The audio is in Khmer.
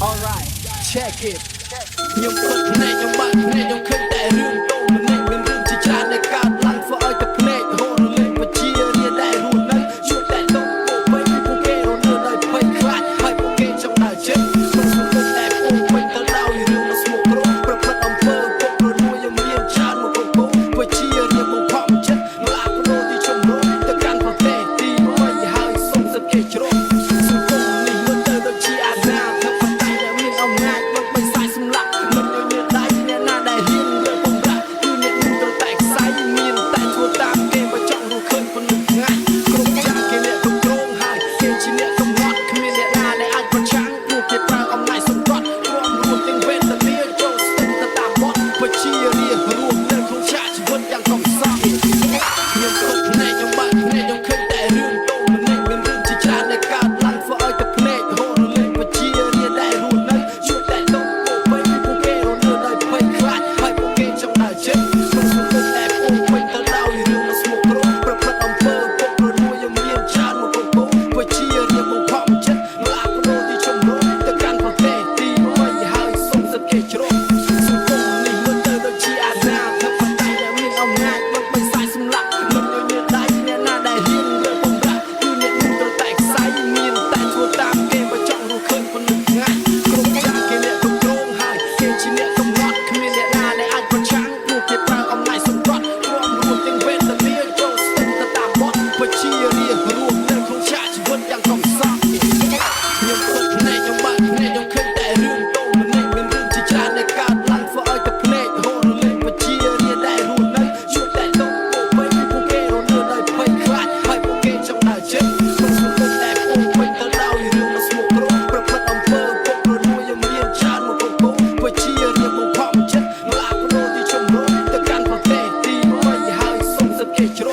Alright check it ខ្ញុំគិតភ្នែកខ្ញុំបាក់ភ្នែកខ្ញុំឃើញតែរឿងតូចម្នាក់មានរឿងជាច្រើនដែលកើតឡើងធ្វើឲ្យតែភ្នែករហូតរលែងបជារៀនដែលរស់នៅជួបតែតូចពួកគេរស់នៅដោយភ័យខ្លាចហើយពួកគេចង់ដើរចេញក្នុងសង្គមតែពួកពេញទៅដោយរឿងដ៏ស្មុគគ្រោះប្រព្រឹត្តអំពើពុករលួយយ៉ាងមានច្រើនមកគ្រប់គ្រងបជារៀនបង្ខំចិត្តផ្លាស់ប្ដូរទីជម្រកទៅកាន់ប្រទេសទីមួយហើយសុំសិទ្ធិគេជ្រុំសង្គមនេះមិនទៅដូចជាអាណាធិបតេយ្យដែលមានអំណាចមកបិសាចសម្លាប់មិនឲ្យមានដៃអ្នកណាដែលហ៊ានលើបំរាក់គឺអ្នកនឹងត្រូវតែខ្សែមានតែធ្វើតាមគេបើចង់រស់ឃើញប៉ុណ្ណឹងថ្ងៃគ្រប់យ៉ាងគេអ្នកគ្រប់គ្រងហើយគេជាអ្នកកំណត់គ្មានអ្នកណាដែលអាចប្រឆាំងពួកគេប្រើអំណាចសង្កត់ព្រមរួមទាំងវេទនាចូលស្ទឹងទៅតាមបទបជារៀបរួមនៅក្នុងឆាកជីវិតយ៉ាងកំសត់ខ្ញុំគិតភ្នែកខ្ញុំបាក់ភ្នែកខ្ញុំឃើញតែរឿងតូចម្នាក់មានរឿងជាច្រើនដែលកើតឡើងធ្វើឲ្យតែភ្នែករហូតរលែងបជារៀនដែលរស់នៅជួបតែតូចពួកគេរស់នៅដោយភ័យខ្លាចហើយពួកគេចង់ដើរចេញក្នុងសង្គមតែពួកពេញទៅដោយរឿងដ៏ស្មុគគ្រោះប្រព្រឹត្តអំពើពុករលួយយ៉ាងមានច្រើនមកគ្រប់គ្រងបជារៀបបង្ខំចិត្តផ្លាស់ប្ដូរទីជម្រកទៅកាន់ប្រទេសទីមួយហើយសុំសិទ្ធិគេជ្រុំសង្គមនេះមិនទៅដូចជាអាណាធិបតេយ្យដែលមានអំណាចមកបិសាចសម្លាប់មិនឲ្យមានដៃអ្នកណាដែលហ៊ានលើបំរាក់គឺអ្នកនឹងត្រូវតែខ្សែមានតែធ្វើតាមគេបើចង់រស់ឃើញប៉ុណ្ណឹងថ្ងៃគ្រប់យ៉ាងគេអ្នកគ្រប់គ្រងហើយគេជាអ្នកកំណត់គ្មានអ្នកណាដែលអាចប្រឆាំងពួកគេប្រើអំណាចសង្កត់ព្រមរួមទាំងវេទនាចូលស្ទឹងទៅតាមបទបជារៀបរួមនៅក្នុងឆាកជីវិតយ៉ាងកំសត់ខ្ញុំគិតភ្នែកខ្ញុំបាក់ភ្នែកខ្ញុំឃើញតែរឿងតូចម្នាក់មានរឿងជាច្រើនដែលកើតឡើងធ្វើឲ្យតែភ្នែករហូតរលែងបជារៀនដែលរស់នៅជួបតែតូចពួកគេរស់នៅដោយភ័យខ្លាចហើយពួកគេចង់ដើរចេញក្នុងសង្គមតែពួកពេញទៅដោយរឿងដ៏ស្មុគគ្រោះប្រព្រឹត្តអំពើពុករលួយយ៉ាងមានច្រើនមកគ្រប់គ្រងបជារៀបបង្ខំចិត្តផ្លាស់ប្ដូរទីជម្រកទៅកាន់ប្រទេសទីមួយហើយសុំសិទ្ធិគេជ្រុំ